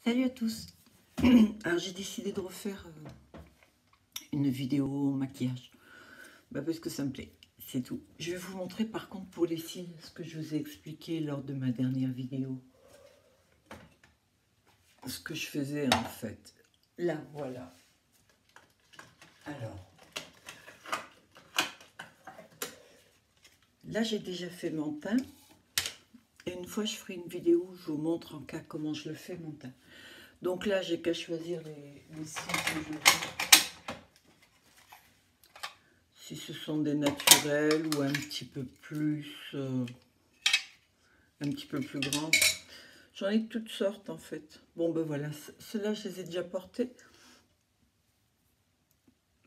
Salut à tous. Alors j'ai décidé de refaire une vidéo maquillage parce que ça me plaît, c'est tout. Je vais vous montrer par contre pour les cils ce que je vous ai expliqué lors de ma dernière vidéo, ce que je faisais en fait. Là voilà. Alors là j'ai déjà fait mon teint et une fois je ferai une vidéo où je vous montre en cas comment je le fais mon teint. Donc là j'ai qu'à choisir les cils que je veux. Si ce sont des naturels ou un petit peu plus grands. J'en ai de toutes sortes en fait. Bon ben voilà, ceux-là je les ai déjà portés.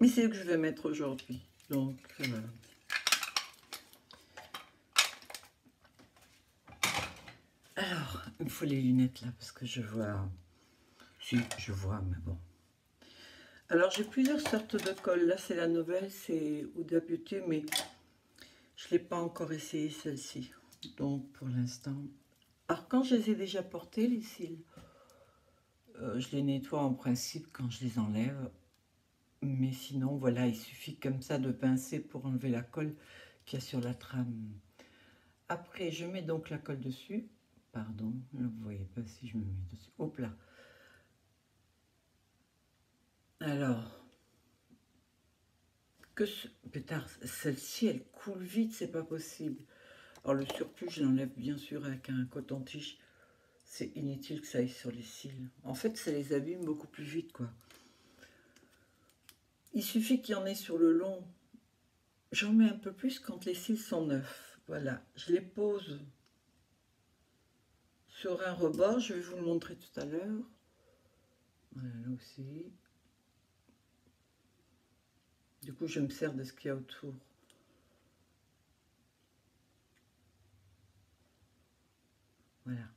Mais c'est eux que je vais mettre aujourd'hui. Donc voilà. Alors, il me faut les lunettes là parce que je vois... Si, je vois, mais bon. Alors j'ai plusieurs sortes de colle. Là c'est la nouvelle, c'est Huda Beauty, mais je ne l'ai pas encore essayé celle-ci. Donc pour l'instant... Alors quand je les ai déjà portés, les cils, je les nettoie en principe quand je les enlève. Mais sinon, voilà, il suffit comme ça de pincer pour enlever la colle qu'il y a sur la trame. Après, je mets donc la colle dessus. Pardon, là, vous voyez pas si je me mets dessus. Hop là. Alors, pétard, celle-ci, elle coule vite, c'est pas possible. Alors, le surplus, je l'enlève bien sûr avec un coton-tige. C'est inutile que ça aille sur les cils. En fait, ça les abîme beaucoup plus vite, quoi. Il suffit qu'il y en ait sur le long. J'en mets un peu plus quand les cils sont neufs. Voilà, je les pose sur un rebord, je vais vous le montrer tout à l'heure. Voilà, là aussi. Du coup, je me sers de ce qu'il y a autour. Voilà.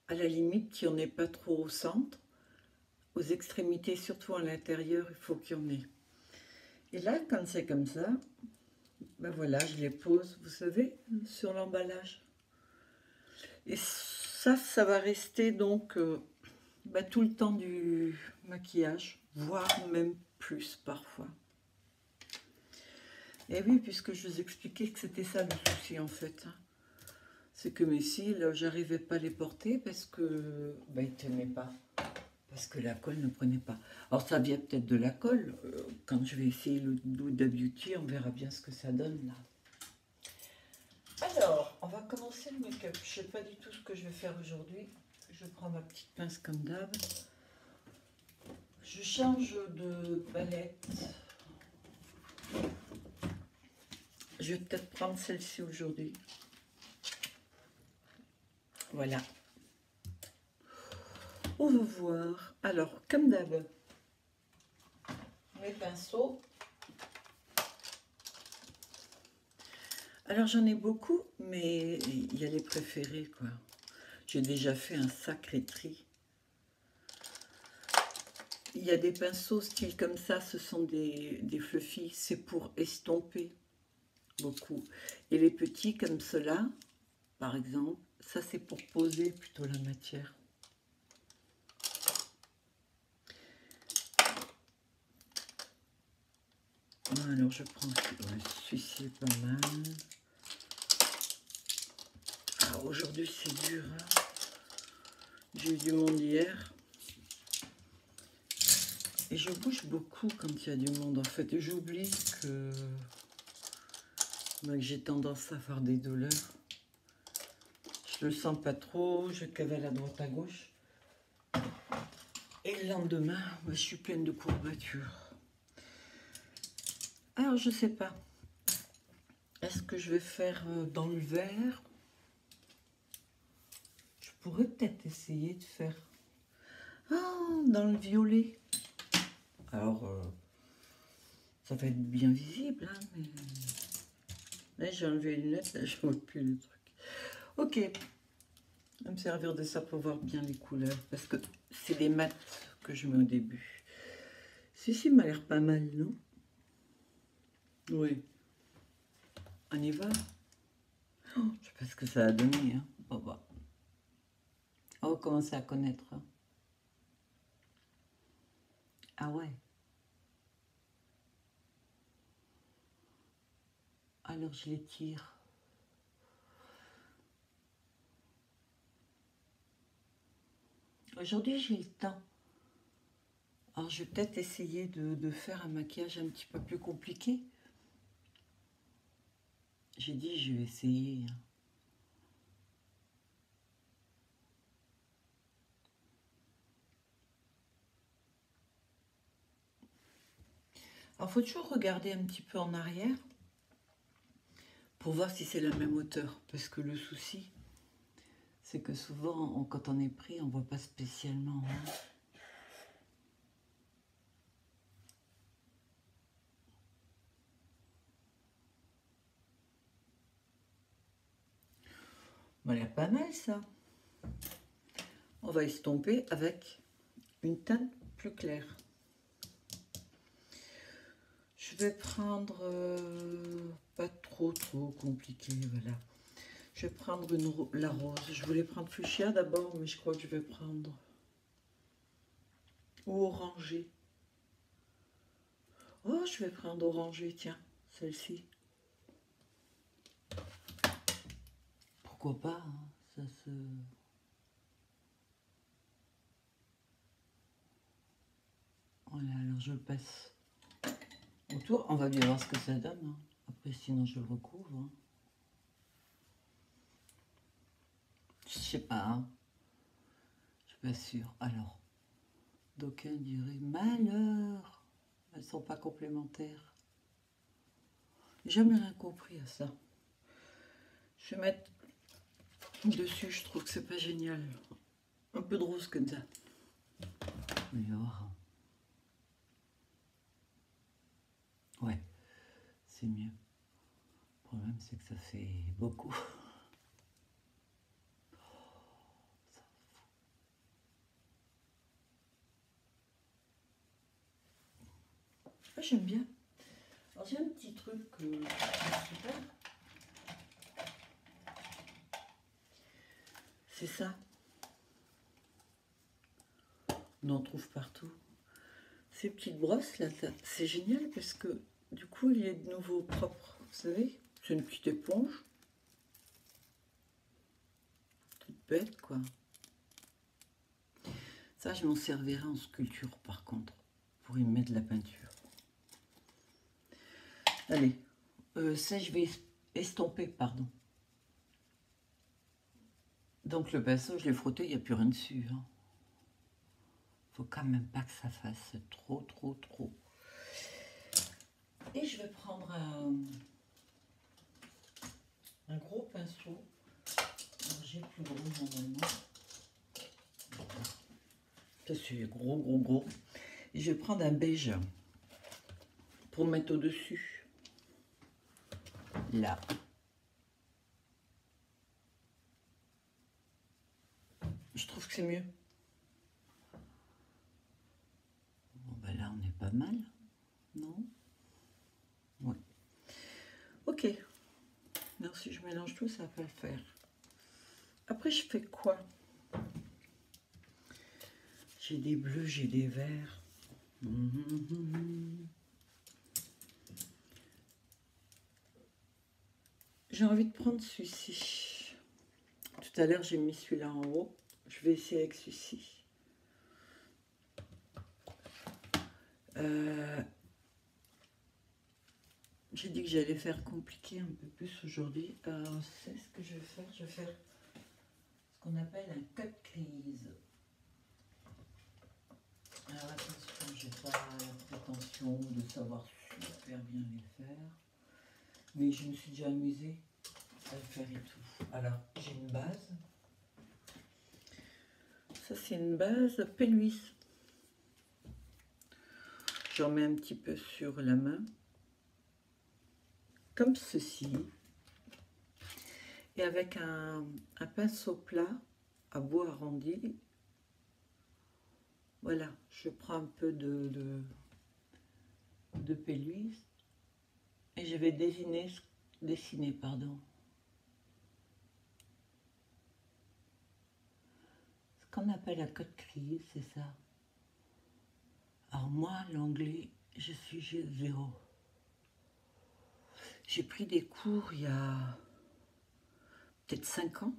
À la limite, qu'il n'y en ait pas trop au centre. Aux extrémités, surtout à l'intérieur, il faut qu'il y en ait. Et là, quand c'est comme ça, ben voilà, je les pose, vous savez, sur l'emballage. Et ça va rester donc tout le temps du maquillage, voire même plus parfois. Et oui, puisque je vous expliquais que c'était ça le souci en fait. C'est que mes cils, j'arrivais pas à les porter parce que ils tenaient pas. Parce que la colle ne prenait pas. Alors ça vient peut-être de la colle. Quand je vais essayer le Huda Beauty, on verra bien ce que ça donne là. Alors, on va commencer le make-up. Je sais pas du tout ce que je vais faire aujourd'hui. Je prends ma petite pince comme d'hab. Je change de palette. Je vais peut-être prendre celle-ci aujourd'hui. Voilà. On va voir. Alors, comme d'hab, mes pinceaux. Alors, j'en ai beaucoup, mais il y a les préférés, quoi. J'ai déjà fait un sacré tri. Il y a des pinceaux style comme ça, ce sont des fluffy, c'est pour estomper beaucoup. Et les petits comme cela, par exemple, ça c'est pour poser plutôt la matière. Alors je prends celui-ci, est pas mal. Alors aujourd'hui c'est dur, hein. J'ai eu du monde hier. Et je bouge beaucoup quand il y a du monde en fait. J'oublie que j'ai tendance à avoir des douleurs. Je le sens pas trop, je cavale à droite à gauche. Et le lendemain, je suis pleine de courbatures. Alors, je sais pas. Est-ce que je vais faire dans le vert? Je pourrais peut-être essayer de faire dans le violet. Alors, ça va être bien visible, hein, mais... Là, j'ai enlevé les lunettes, là, je vois plus le truc. Ok. Je vais me servir de ça pour voir bien les couleurs, parce que c'est des mats que je mets au début. Ceci m'a l'air pas mal, non? Oui. On y va? Oh, je sais pas ce que ça a donné, hein. Oh, bah. Oh va commencer à connaître. Ah ouais. Alors je les tire. Aujourd'hui j'ai le temps. Alors je vais peut-être essayer de faire un maquillage un petit peu plus compliqué. J'ai dit je vais essayer. Alors il faut toujours regarder un petit peu en arrière pour voir si c'est la même hauteur. Parce que le souci, c'est que souvent, quand on est pris, on ne voit pas spécialement. Hein. Bon, elle est pas mal ça. On va estomper avec une teinte plus claire. Je vais prendre, pas trop compliqué, voilà. Je vais prendre la rose. Je voulais prendre fuchsia d'abord, mais je crois que je vais prendre ou orangé. Oh, je vais prendre orangé, tiens, celle-ci. Pourquoi pas, hein, ça se... Voilà, alors je le passe autour. On va bien voir ce que ça donne. Hein. Après, sinon, je le recouvre. Hein. Je sais pas. Hein. Je suis pas sûre. Alors, d'aucuns diraient malheur. Elles sont pas complémentaires. J'ai jamais rien compris à ça. Je vais mettre dessus. Je trouve que c'est pas génial. Un peu de rose comme ça. Alors. Ouais, c'est mieux. Le problème, c'est que ça fait beaucoup. Ah, j'aime bien. Alors, j'ai un petit truc super. C'est ça. On en trouve partout. Ces petites brosses là, c'est génial parce que du coup, il est de nouveau propre. Vous savez, c'est une petite éponge. Toute bête, quoi. Ça, je m'en servirai en sculpture, par contre, pour y mettre de la peinture. Allez, ça, je vais estomper, pardon. Donc, le pinceau, je l'ai frotté, il n'y a plus rien dessus. Hein. Faut quand même pas que ça fasse trop. Et je vais prendre un gros pinceau. J'ai plus gros normalement. Ça c'est gros. Et je vais prendre un beige pour mettre au-dessus. Là. Je trouve que c'est mieux. Bon ben là on est pas mal, non? Ouais. Ok. Alors si je mélange tout, ça va pas le faire. Après je fais quoi? J'ai des bleus, j'ai des verts. J'ai envie de prendre celui-ci. Tout à l'heure, j'ai mis celui-là en haut. Je vais essayer avec celui-ci. J'ai dit que j'allais faire compliqué un peu plus aujourd'hui. Alors, c'est ce que je vais faire. Je vais faire ce qu'on appelle un cut crease. Alors attention, je n'ai pas la prétention de savoir super bien les faire. Mais je me suis déjà amusée à le faire et tout. Alors, j'ai une base. Ça, c'est une base Péluis. J'en mets un petit peu sur la main. Comme ceci. Et avec un pinceau plat à bout arrondi. Voilà, je prends un peu de Péluis. Et je vais dessiner, qu'on appelle la cote crise, c'est ça. Alors moi, l'anglais, je suis G0. J'ai pris des cours il y a peut-être 5 ans.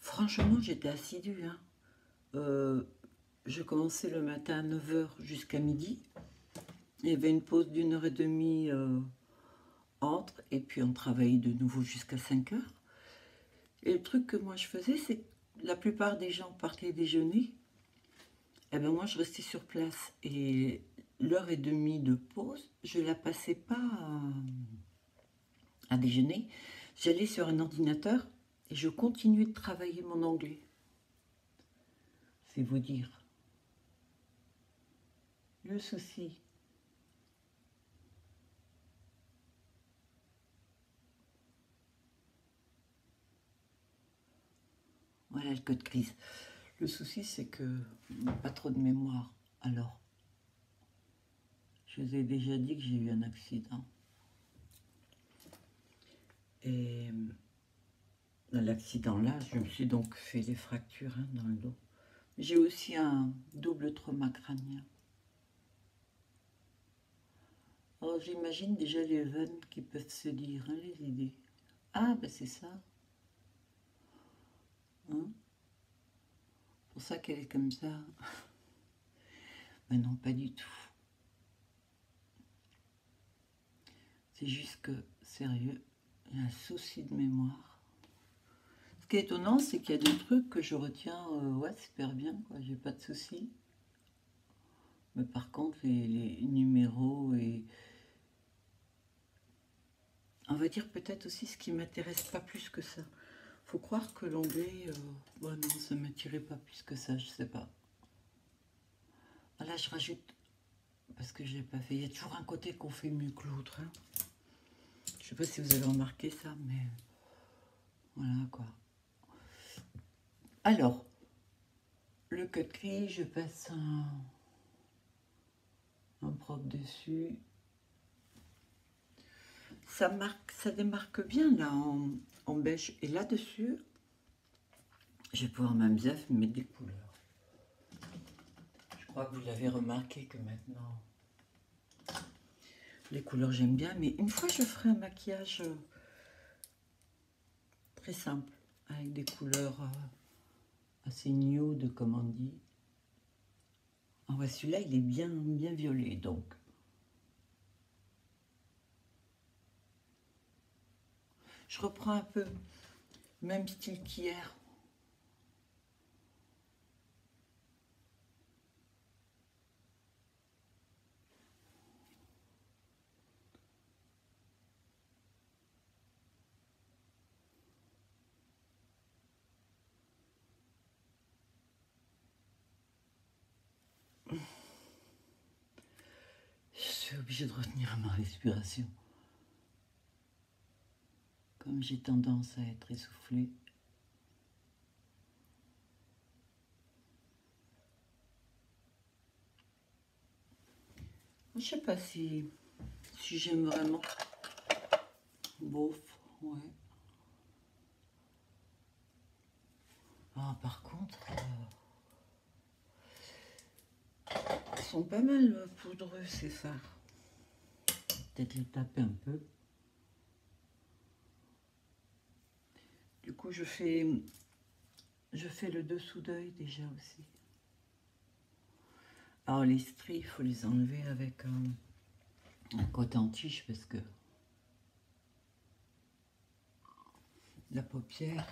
Franchement, j'étais assidue. Hein. Je commençais le matin à 9 h jusqu'à midi. Il y avait une pause d'1 h 30 entre, et puis on travaillait de nouveau jusqu'à 5 h. Et le truc que moi je faisais, c'est que la plupart des gens partaient déjeuner. Et ben moi je restais sur place. Et l'1 h 30 de pause, je la passais pas à déjeuner. J'allais sur un ordinateur et je continuais de travailler mon anglais. C'est vous dire. Le souci, voilà le code crise. Le souci, c'est que pas trop de mémoire. Alors, je vous ai déjà dit que j'ai eu un accident. Et dans l'accident-là, je me suis donc fait des fractures dans le dos. J'ai aussi un double trauma crânien. Alors j'imagine déjà les veines qui peuvent se dire, hein, les idées. Ah, ben c'est ça. Hein, pour ça qu'elle est comme ça. Mais non, pas du tout. C'est juste que, sérieux, j'ai un souci de mémoire. Ce qui est étonnant, c'est qu'il y a des trucs que je retiens, ouais, super bien, quoi, j'ai pas de soucis. Mais par contre, les numéros et... On va dire peut-être aussi ce qui m'intéresse pas plus que ça. Faut croire que l'anglais, bon non, ça m'attirait pas plus que ça, je sais pas. Ah, là, je rajoute, parce que j'ai pas fait, il y a toujours un côté qu'on fait mieux que l'autre. Hein. Je sais pas si vous avez remarqué ça, mais voilà quoi. Alors, le cut-cri, je passe un propre dessus. Ça démarque bien là en beige. Et là-dessus, je vais pouvoir même bien mettre des couleurs. Je crois que vous l'avez remarqué que maintenant, les couleurs j'aime bien. Mais une fois, je ferai un maquillage très simple, avec des couleurs assez nude, comme on dit. Ah ouais, celui-là, il est bien violet, donc. Je reprends un peu même style qu'hier. Je suis obligée de retenir ma respiration. Comme j'ai tendance à être essoufflée. Je sais pas si j'aime vraiment. Bof, ouais. Ah, par contre, ils sont pas mal poudreux ces fards. Peut-être les taper un peu. Du coup, je fais le dessous d'œil déjà aussi. Alors les stries, il faut les enlever avec un coton-tige parce que la paupière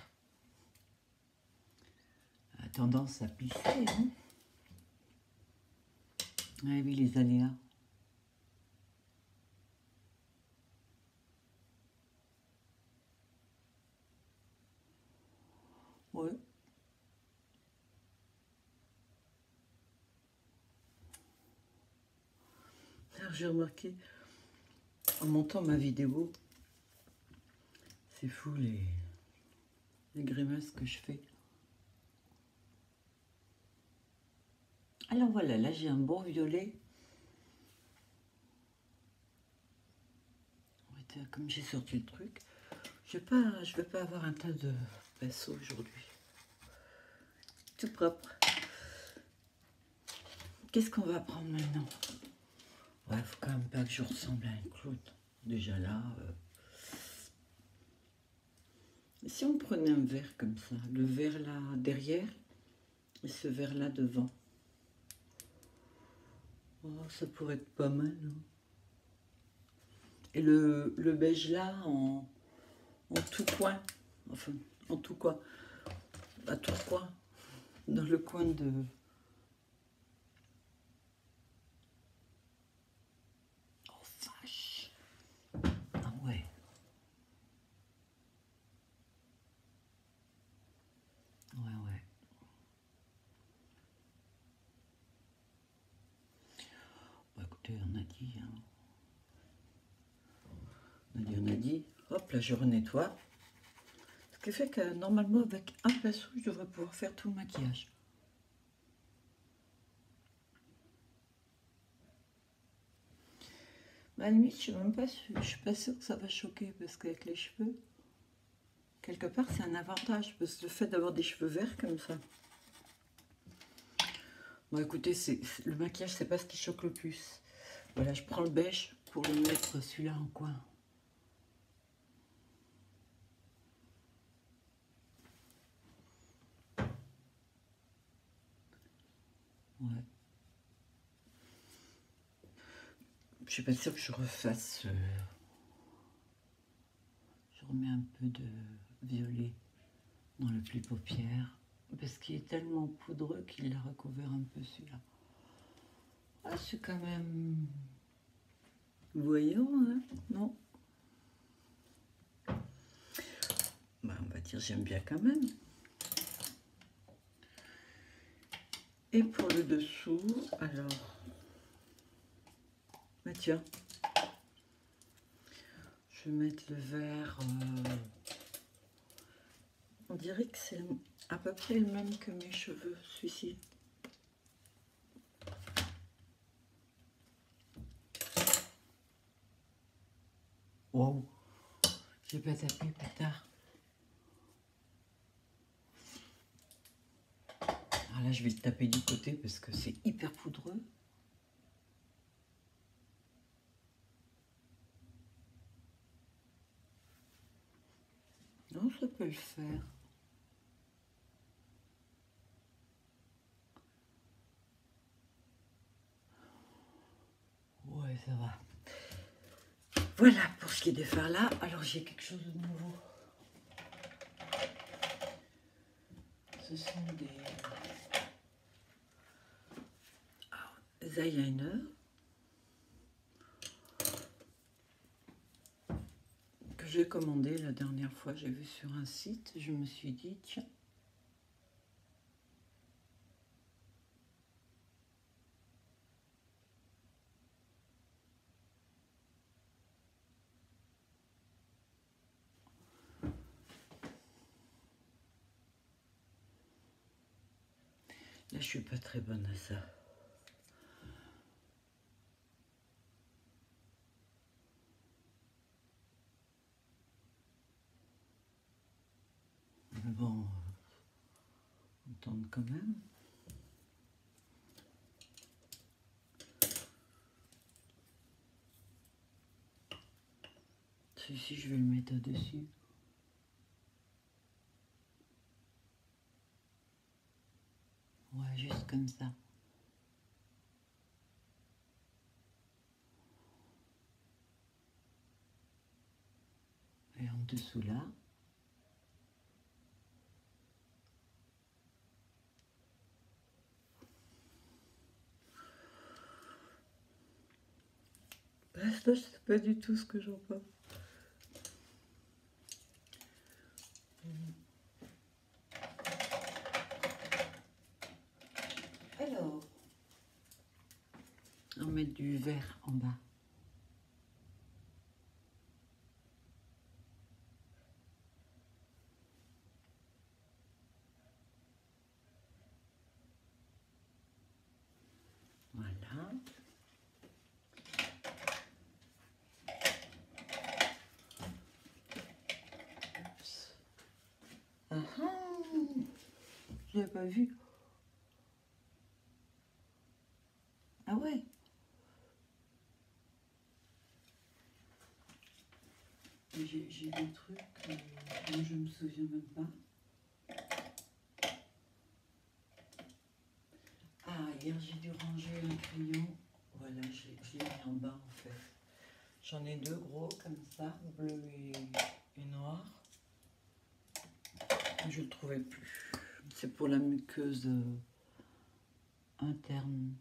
a tendance à pisser. Hein. Ah oui, les aléas. Ouais. Alors j'ai remarqué en montant ma vidéo, c'est fou les grimaces que je fais. Alors voilà, là j'ai un bon violet. Comme j'ai sorti le truc, je vais pas avoir un tas de pinceaux aujourd'hui. tout propre. Qu'est-ce qu'on va prendre maintenant? Ouais, faut quand même pas que je ressemble à un clown. Déjà là... Si on prenait un verre comme ça, le verre là derrière et ce verre là devant. Oh, ça pourrait être pas mal. Hein. Et le beige là en tout coin. Enfin, en tout quoi. À tout coin. Dans le coin de... Oh vache. Ah ouais. Ouais. Bah écoutez, on a dit. Hein. On a dit. Hop, là je renettoie. Ce qui fait que normalement avec un pinceau, je devrais pouvoir faire tout le maquillage. À la limite, je suis pas sûre que ça va choquer parce qu'avec les cheveux, quelque part, c'est un avantage parce que le fait d'avoir des cheveux verts comme ça. Bon, écoutez, le maquillage, c'est pas ce qui choque le plus. Voilà, je prends le beige pour le mettre celui-là en coin. Ouais. Je suis pas sûre que je refasse. Je remets un peu de violet dans le pli paupière parce qu'il est tellement poudreux qu'il l'a recouvert un peu celui-là. Ah, c'est quand même voyant, hein? Non? Bah, on va dire j'aime bien quand même. Et pour le dessous, alors, bah tiens, je vais mettre le vert. On dirait que c'est à peu près le même que mes cheveux, celui-ci. Wow, j'ai pas tapé plus tard. Alors là, je vais le taper du côté parce que c'est hyper poudreux. Non, ça peut le faire. Ouais, ça va. Voilà pour ce qui est des fards là. Alors j'ai quelque chose de nouveau. Ce sont des eyeliners que j'ai commandé la dernière fois. J'ai vu sur un site. Je me suis dit, tiens. Là, je suis pas très bonne à ça. Mais bon, on tente quand même. Celui-ci, je vais le mettre au-dessus. Ouais, juste comme ça. Et en dessous là. Là, je sais pas du tout ce que j'en pense. Alors, on va mettre du vert en bas. Voilà. Ah ah, je l'ai pas vu. j'ai des trucs dont je me souviens même pas. Ah, hier j'ai dû ranger un crayon. Voilà, je l'ai mis en bas en fait. J'en ai deux gros comme ça, bleu et noir. Je ne le trouvais plus. C'est pour la muqueuse interne.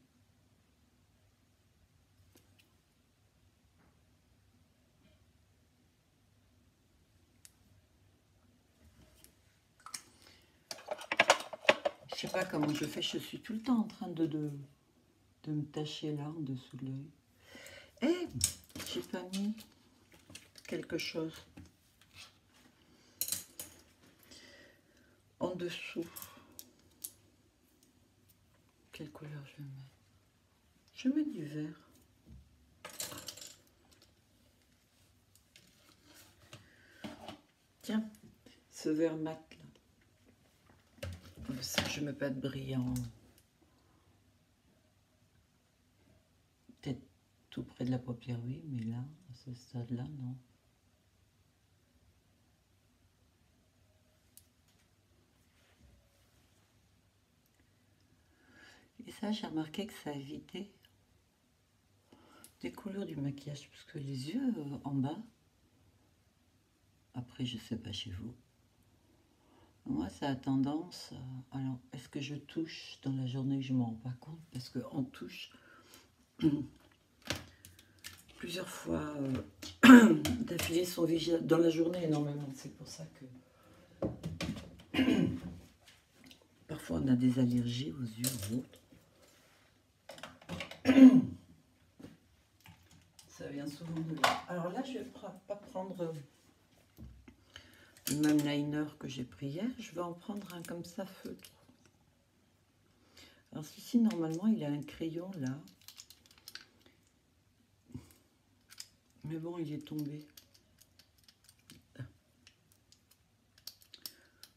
Je sais pas comment je fais, je suis tout le temps en train de me tacher là en dessous de l'œil. Et j'ai pas mis quelque chose en dessous. Quelle couleur je vais mettre? Je vais mettre du vert. Tiens, ce vert mat là. Je ne mets pas de brillant. Peut-être tout près de la paupière, oui, mais là, à ce stade-là, non. Et ça, j'ai remarqué que ça évitait des couleurs du maquillage, parce que les yeux en bas, après, je sais pas chez vous, moi, ça a tendance alors, est-ce que je touche dans la journée? Je m'en rends pas compte, parce qu'on touche plusieurs fois d'affilée son visage dans la journée énormément. C'est pour ça que parfois on a des allergies aux yeux ou autres. Ça vient souvent de là. Alors là, je ne vais pas prendre le même liner que j'ai pris hier. Je vais en prendre un comme ça, feutre. Alors ici, normalement, il a un crayon là. Mais bon, il est tombé.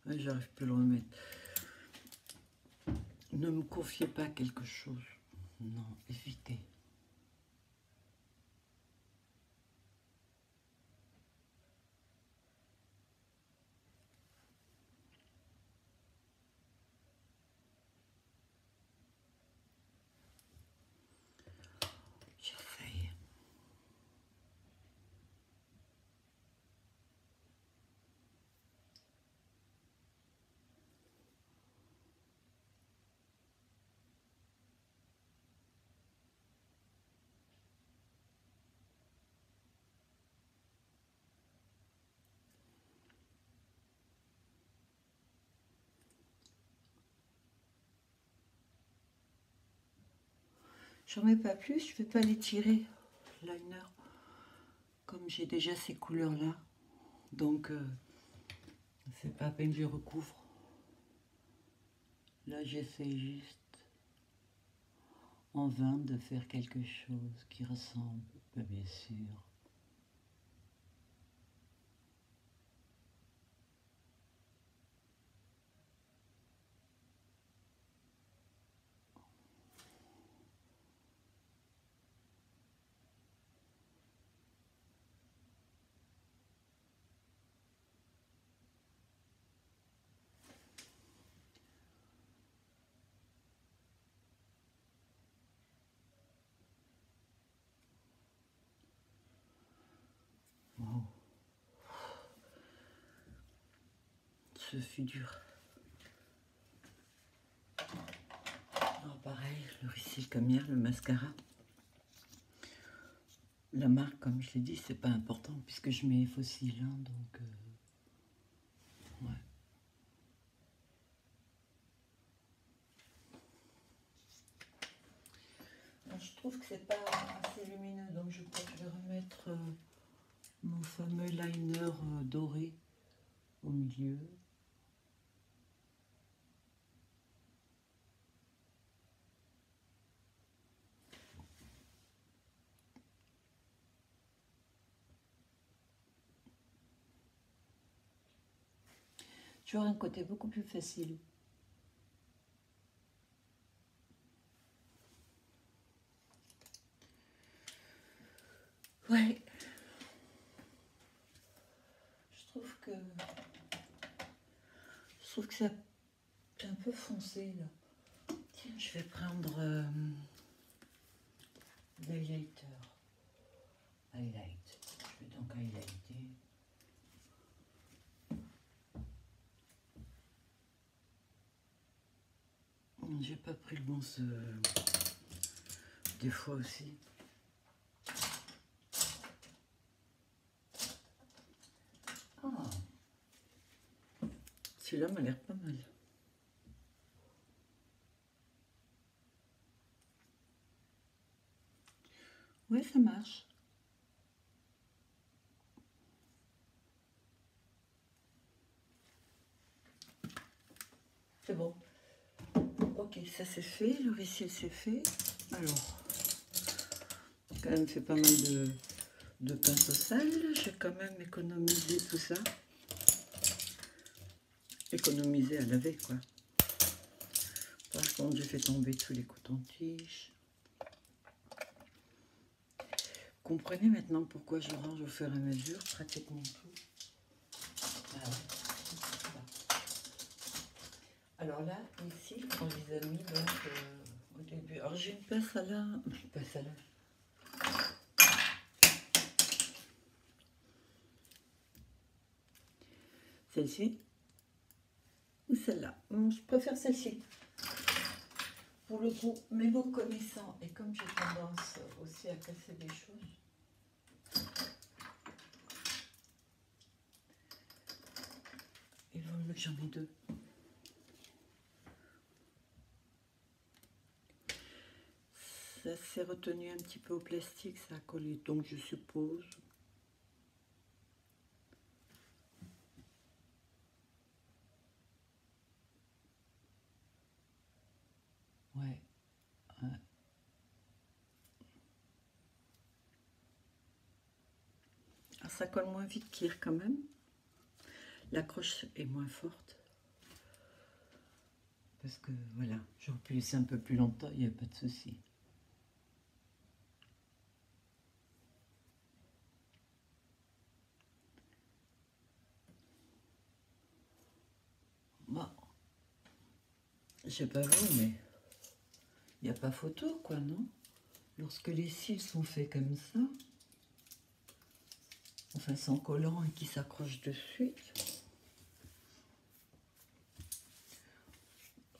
Ouais, j'arrive plus à le remettre. Ne me confiez pas quelque chose. Non, évitez. J'essaye. J'en mets pas plus, je vais pas l'étirer, liner, comme j'ai déjà ces couleurs-là. Donc, c'est pas à peine que je recouvre. Là, j'essaie juste en vain de faire quelque chose qui ressemble, bien sûr. Wow. Ce fut dur. Alors pareil, le Ricyl comme hier, le mascara. La marque, comme je l'ai dit, c'est pas important puisque je mets Fossil, hein, donc ouais. Alors, je trouve que c'est pas assez lumineux, donc je crois que je vais remettre mon fameux liner doré au milieu. Tu auras un côté beaucoup plus facile. Ouais. trouve que c'est un peu foncé là. Tiens, je vais prendre l'highlighter. Highlight. Je vais donc highlighter. J'ai pas pris le bon des fois aussi. Ah, celui-là m'a l'air pas mal. Ouais, ça marche. C'est bon. Ok, ça c'est fait. Le récil c'est fait. Alors, j'ai quand même fait pas mal de pinceau sale. J'ai quand même économisé tout ça. Économiser à laver, quoi. Par contre, j'ai fait tomber tous les cotons-tiges. Comprenez maintenant pourquoi je range au fur et à mesure pratiquement tout. Ah ouais. Alors là, ici, on les a mis donc au début. Alors j'ai une pince à linge. Pince à linge. Celle-ci ou celle-là? Je préfère celle-ci. Pour le coup, mais bon connaissant, et comme j'ai tendance aussi à casser des choses, il vaut mieux que j'en ai deux. Ça s'est retenu un petit peu au plastique, ça a collé, donc je suppose. Ouais. Alors ça colle moins vite qu'hier quand même. L'accroche est moins forte. Parce que voilà, j'aurais pu laisser un peu plus longtemps, il n'y a pas de souci. Bon, je sais pas vous, mais il n'y a pas photo, quoi, non? Lorsque les cils sont faits comme ça, enfin sans collant et qui s'accrochent dessus,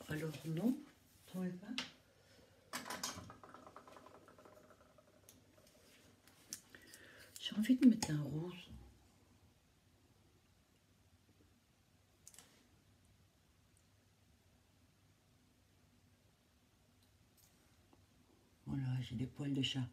alors non, vous trouvez pas? J'ai envie de mettre un rose. Voilà, j'ai des poils de chat.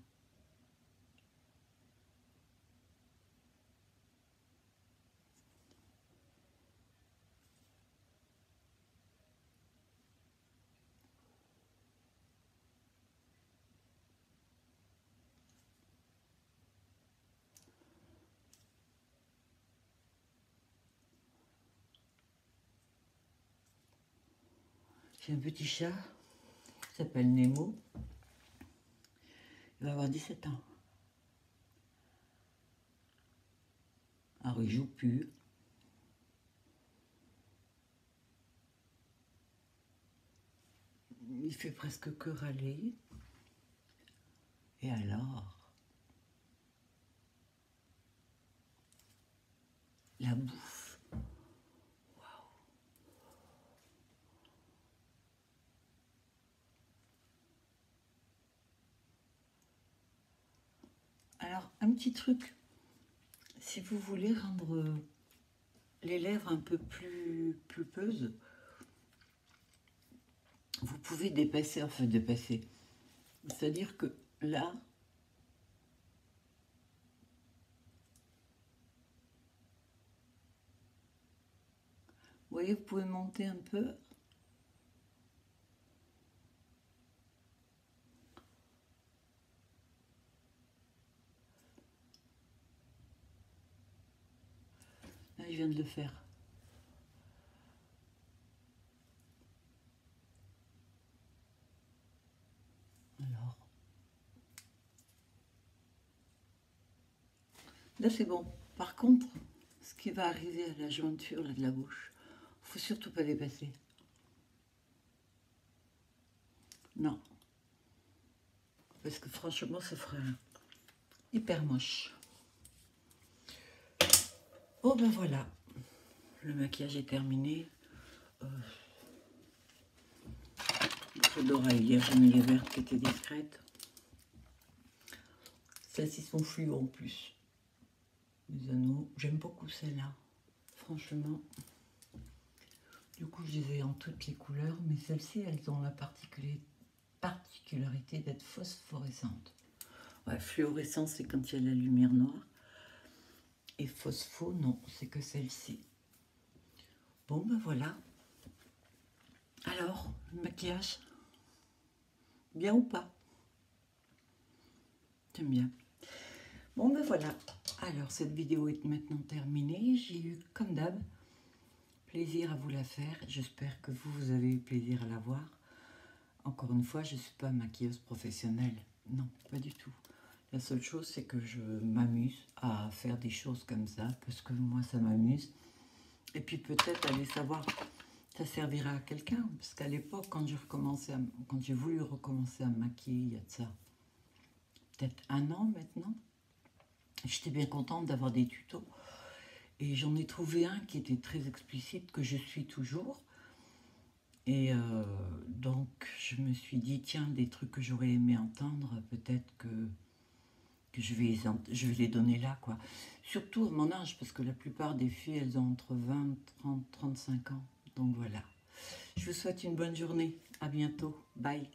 J'ai un petit chat qui s'appelle Nemo. Il va avoir 17 ans. Alors il joue plus. Il fait presque que râler. Et alors, la bouffe. Waouh. Alors, un petit truc. Si vous voulez rendre les lèvres un peu plus pulpeuses, vous pouvez dépasser, enfin dépasser. C'est-à-dire que là, vous voyez, vous pouvez monter un peu. Là, je viens de le faire. Alors, là c'est bon. Par contre, ce qui va arriver à la jointure là, de la bouche, Faut surtout pas dépasser. Non. Parce que franchement, ça ferait hyper moche. Oh ben voilà. Le maquillage est terminé. J'adorais hier, j'ai mis les vertes qui étaient discrètes. Celles-ci sont fluo en plus. Les anneaux, j'aime beaucoup celles-là. Franchement. Du coup, je les ai en toutes les couleurs, mais celles-ci, elles ont la particularité d'être phosphorescentes. Ouais, fluorescent, c'est quand il y a la lumière noire. Et phospho, non, c'est que celle-ci. Bon, ben voilà. Alors, le maquillage, bien ou pas? J'aime bien. Bon, ben voilà. Alors, cette vidéo est maintenant terminée. J'ai eu, comme d'hab, plaisir à vous la faire. J'espère que vous avez eu plaisir à la voir. Encore une fois, je ne suis pas maquilleuse professionnelle. Non, pas du tout. La seule chose, c'est que je m'amuse à faire des choses comme ça, parce que moi, ça m'amuse. Et puis peut-être aller savoir, ça servira à quelqu'un. Parce qu'à l'époque, quand j'ai voulu recommencer à me maquiller, il y a de ça peut-être 1 an maintenant, j'étais bien contente d'avoir des tutos. Et j'en ai trouvé un qui était très explicite, que je suis toujours. Et donc, je me suis dit, tiens, des trucs que j'aurais aimé entendre, peut-être que je vais les donner là, quoi. Surtout à mon âge, parce que la plupart des filles, elles ont entre 20, 30, 35 ans. Donc voilà. Je vous souhaite une bonne journée. À bientôt. Bye.